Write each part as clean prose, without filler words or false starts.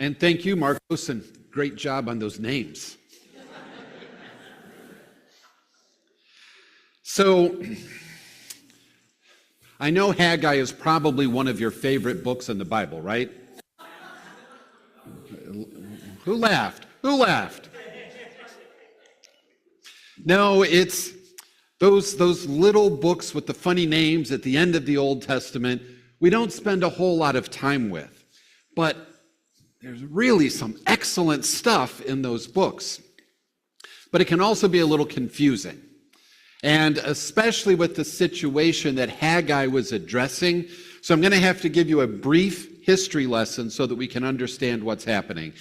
And thank you, Marcos, and great job on those names. So, I know Haggai is probably one of your favorite books in the Bible, right? Who laughed? Who laughed? No, it's those little books with the funny names at the end of the Old Testament we don't spend a whole lot of time with. But there's really some excellent stuff in those books. But it can also be a little confusing. And especially with the situation that Haggai was addressing. So I'm going to have to give you a brief history lesson so that we can understand what's happening.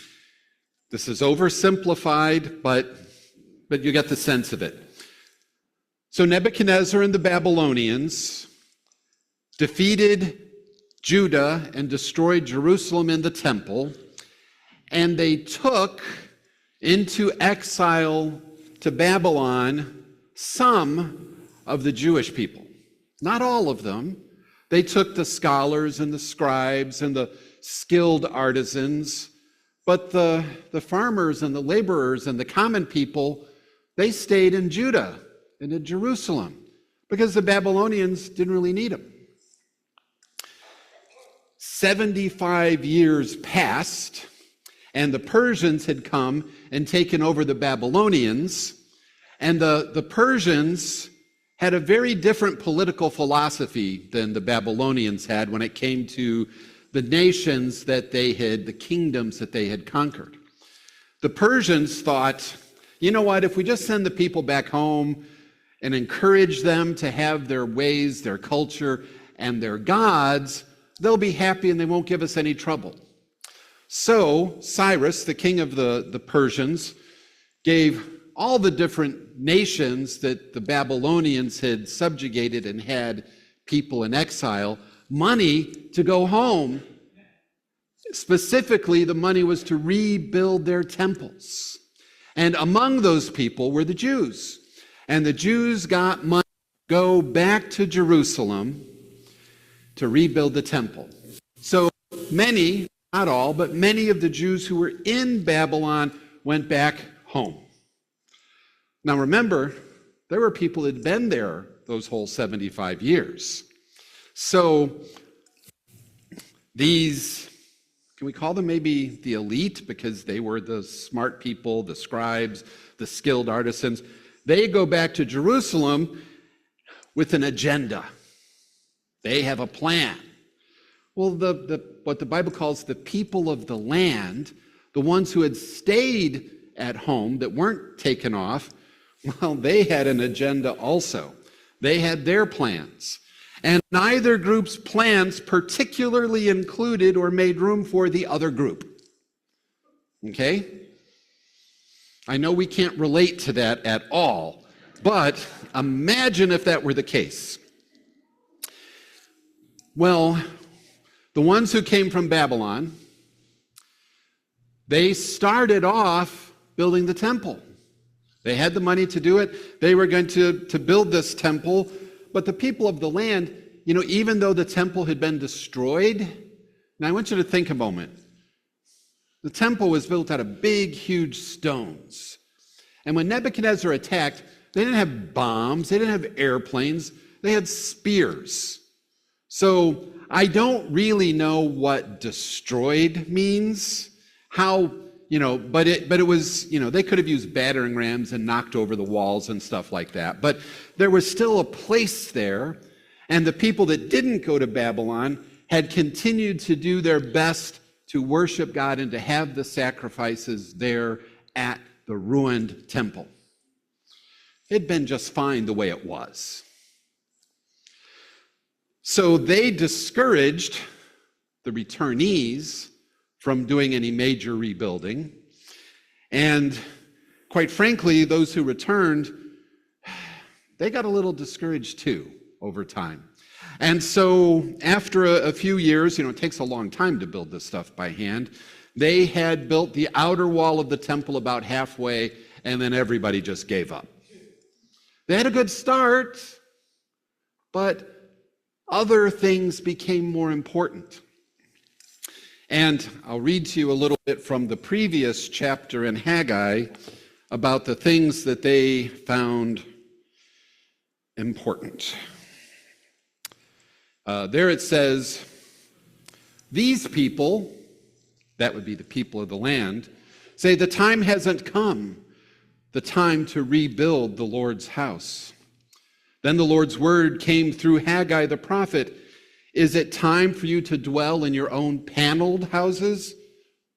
This is oversimplified, but you get the sense of it. So Nebuchadnezzar and the Babylonians defeated Judah and destroyed Jerusalem and the temple, and they took into exile to Babylon some of the Jewish people. Not all of them. They took the scholars and the scribes and the skilled artisans, but the farmers and the laborers and the common people, they stayed in Judah and in Jerusalem because the Babylonians didn't really need them. 75 years passed, and the Persians had come and taken over the Babylonians, and the Persians had a very different political philosophy than the Babylonians had when it came to the nations that they had, the kingdoms that they had conquered. The Persians thought, you know what, if we just send the people back home and encourage them to have their ways, their culture, and their gods, they'll be happy and they won't give us any trouble. So Cyrus, the king of the Persians, gave all the different nations that the Babylonians had subjugated and had people in exile money to go home. Specifically, the money was to rebuild their temples. And among those people were the Jews. And the Jews got money to go back to Jerusalem to rebuild the temple. So many, not all, but many of the Jews who were in Babylon went back home. Now remember, there were people who had been there those whole 75 years. So these, can we call them maybe the elite, because they were the smart people, the scribes, the skilled artisans. They go back to Jerusalem with an agenda. They have a plan. Well, what the Bible calls the people of the land, the ones who had stayed at home that weren't taken off, well, they had an agenda also. They had their plans. And neither group's plans particularly included or made room for the other group. Okay? I know we can't relate to that at all, but imagine if that were the case. Well, the ones who came from Babylon, they started off building the temple. They had the money to do it. They were going to build this temple. But the people of the land, even though the temple had been destroyed, now I want you to think a moment. The temple was built out of big, huge stones. And when Nebuchadnezzar attacked, they didn't have bombs, they didn't have airplanes, they had spears. So I don't really know what destroyed means, but it was, they could have used battering rams and knocked over the walls and stuff like that. But there was still a place there, and the people that didn't go to Babylon had continued to do their best to worship God and to have the sacrifices there at the ruined temple. It had been just fine the way it was. So they discouraged the returnees from doing any major rebuilding. And quite frankly, those who returned, they got a little discouraged too over time. And so after a few years, it takes a long time to build this stuff by hand, they had built the outer wall of the temple about halfway, and then everybody just gave up. They had a good start, but other things became more important. And I'll read to you a little bit from the previous chapter in Haggai about the things that they found important. There it says, these people, that would be the people of the land, say the time hasn't come, the time to rebuild the Lord's house. Then the Lord's word came through Haggai the prophet. Is it time for you to dwell in your own paneled houses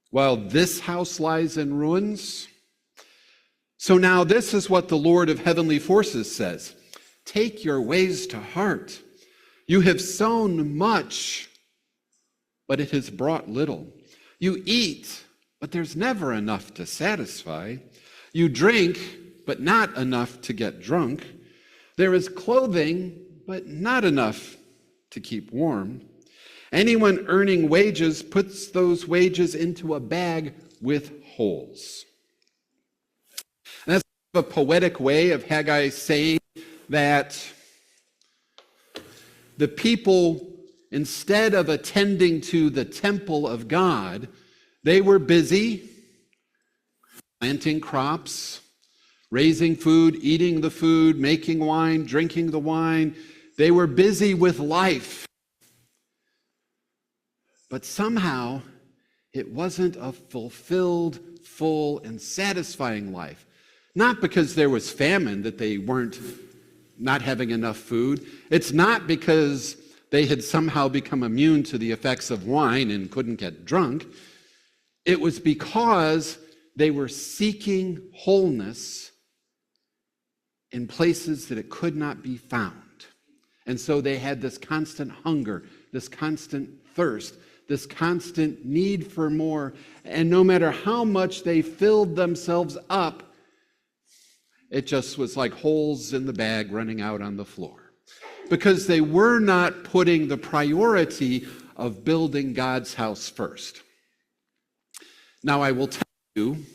while this house lies in ruins? So now this is what the Lord of heavenly forces says. Take your ways to heart. You have sown much, but it has brought little. You eat, but there's never enough to satisfy. You drink, but not enough to get drunk. There is clothing, but not enough to keep warm. Anyone earning wages puts those wages into a bag with holes. And that's a poetic way of Haggai saying that the people, instead of attending to the temple of God, they were busy planting crops, raising food, eating the food, making wine, drinking the wine. They were busy with life. But somehow, it wasn't a fulfilled, full, and satisfying life. Not because there was famine that they weren't not having enough food. It's not because they had somehow become immune to the effects of wine and couldn't get drunk. It was because they were seeking wholeness in places that it could not be found. And so they had this constant hunger, this constant thirst, this constant need for more. And no matter how much they filled themselves up, it just was like holes in the bag running out on the floor. Because they were not putting the priority of building God's house first. Now I will tell you,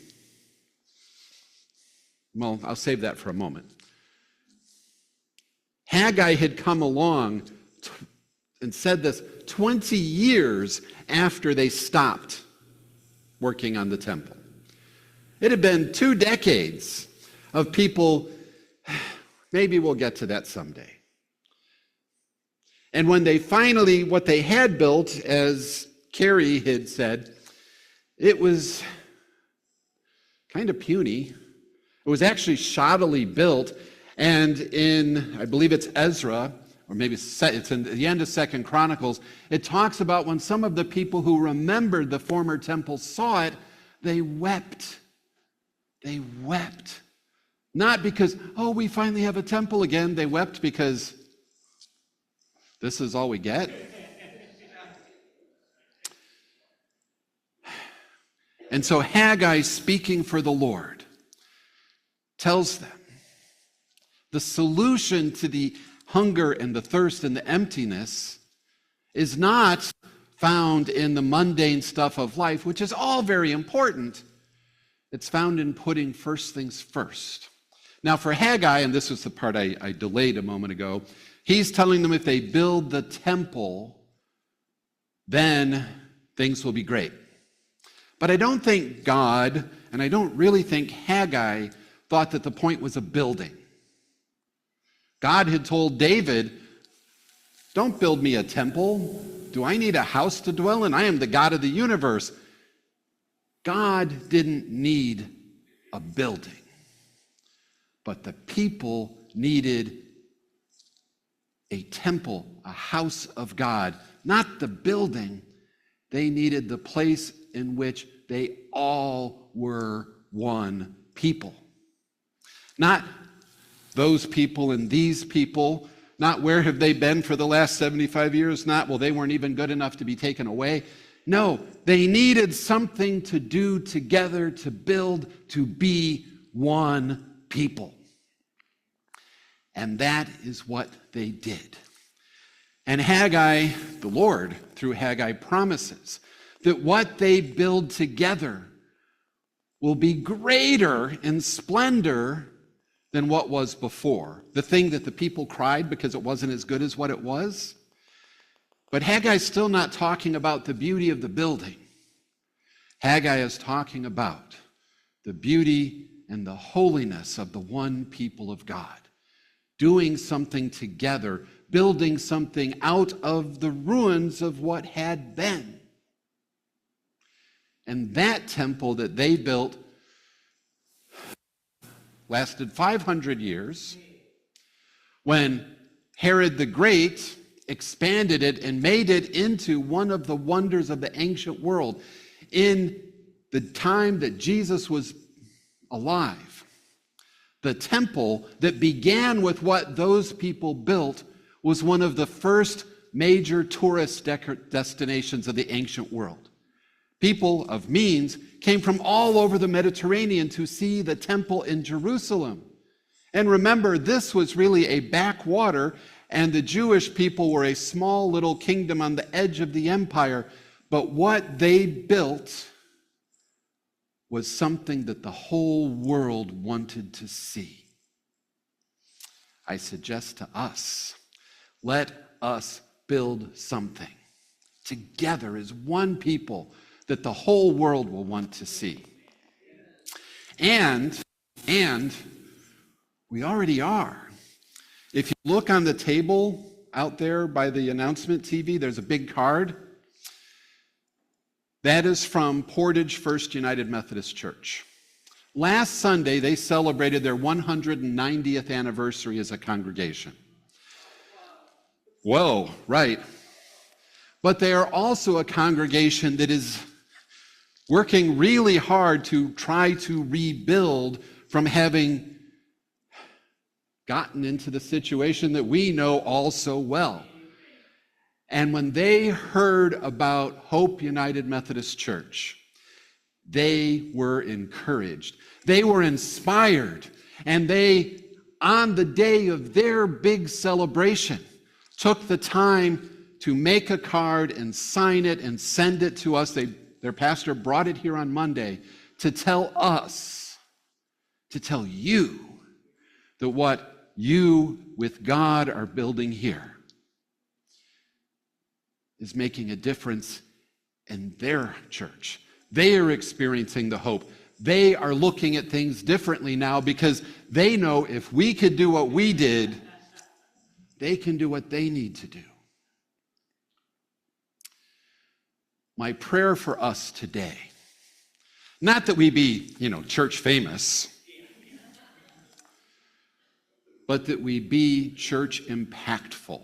well, I'll save that for a moment. Haggai had come along and said this 20 years after they stopped working on the temple. It had been 2 decades of people, maybe we'll get to that someday. And when they finally, what they had built, as Carrie had said, it was kind of puny. It was actually shoddily built. And in, I believe it's Ezra, or maybe it's in the end of 2 Chronicles, it talks about when some of the people who remembered the former temple saw it, they wept. They wept. Not because, oh, we finally have a temple again. They wept because this is all we get. And so Haggai, speaking for the Lord, tells them the solution to the hunger and the thirst and the emptiness is not found in the mundane stuff of life, which is all very important. It's found in putting first things first. Now for Haggai, and this was the part I delayed a moment ago, he's telling them if they build the temple, then things will be great. But I don't think God, and I don't really think Haggai, thought that the point was a building. God had told David, don't build me a temple. Do I need a house to dwell in? I am the God of the universe. God didn't need a building, but the people needed a temple, a house of God, not the building. They needed the place in which they all were one people. Not those people and these people, not where have they been for the last 75 years, not, well, they weren't even good enough to be taken away. No, they needed something to do together, to build, to be one people. And that is what they did. And Haggai, the Lord, through Haggai, promises that what they build together will be greater in splendor than what was before. The thing that the people cried because it wasn't as good as what it was. But Haggai's still not talking about the beauty of the building. Haggai is talking about the beauty and the holiness of the one people of God, doing something together, building something out of the ruins of what had been. And that temple that they built lasted 500 years. When Herod the Great expanded it and made it into one of the wonders of the ancient world in the time that Jesus was alive. The temple that began with what those people built was one of the first major tourist destinations of the ancient world. People of means came from all over the Mediterranean to see the temple in Jerusalem. And remember, this was really a backwater, and the Jewish people were a small little kingdom on the edge of the empire. But what they built was something that the whole world wanted to see. I suggest to us, let us build something together as one people that the whole world will want to see. And we already are. If you look on the table out there by the announcement TV, there's a big card. That is from Portage First United Methodist Church. Last Sunday, they celebrated their 190th anniversary as a congregation. Whoa, right. But they are also a congregation that is working really hard to try to rebuild from having gotten into the situation that we know all so well. And when they heard about Hope United Methodist Church, they were encouraged. They were inspired. And they, on the day of their big celebration, took the time to make a card and sign it and send it to us. Their pastor brought it here on Monday to tell us, to tell you, that what you with God are building here is making a difference in their church. They are experiencing the hope. They are looking at things differently now because they know if we could do what we did, they can do what they need to do. My prayer for us today, not that we be, church famous, but that we be church impactful.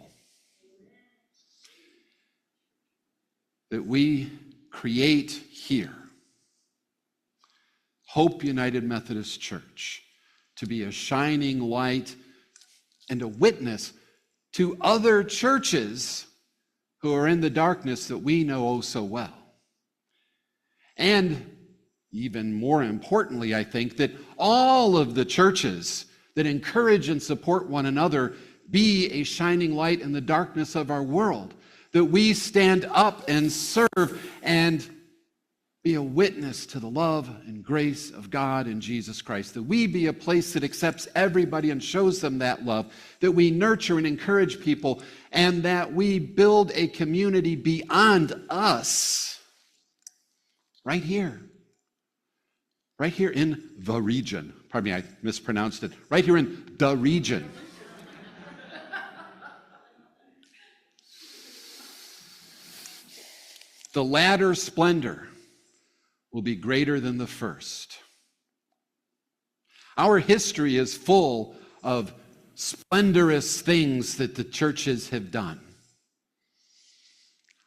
That we create here, Hope United Methodist Church, to be a shining light and a witness to other churches who are in the darkness that we know oh so well. And even more importantly, I think that all of the churches that encourage and support one another be a shining light in the darkness of our world, that we stand up and serve and be a witness to the love and grace of God in Jesus Christ, that we be a place that accepts everybody and shows them that love, that we nurture and encourage people, and that we build a community beyond us, right here in the region. Pardon me, I mispronounced it. Right here in the region. The latter splendor will be greater than the first. Our history is full of splendorous things that the churches have done.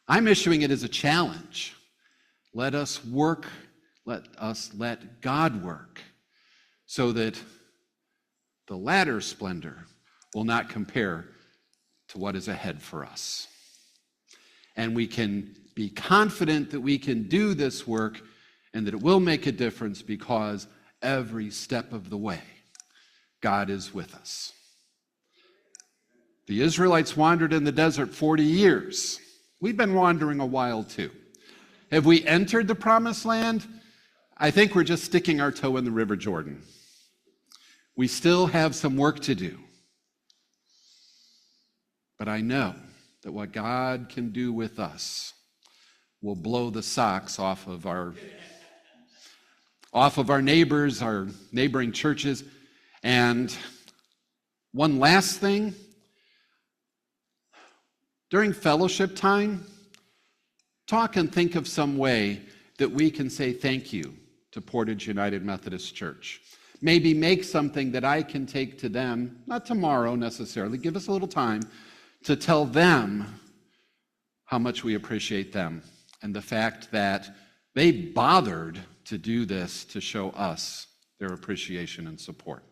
I'm issuing it as a challenge. Let us work, let God work, so that the latter splendor will not compare to what is ahead for us. And we can be confident that we can do this work and that it will make a difference because every step of the way, God is with us. The Israelites wandered in the desert 40 years. We've been wandering a while too. Have we entered the promised land? I think we're just sticking our toe in the River Jordan. We still have some work to do. But I know that what God can do with us will blow the socks off of our off of our neighbors, our neighboring churches. And one last thing, during fellowship time, talk and think of some way that we can say thank you to Portage United Methodist Church. Maybe make something that I can take to them, not tomorrow necessarily, give us a little time to tell them how much we appreciate them and the fact that they bothered to do this to show us their appreciation and support.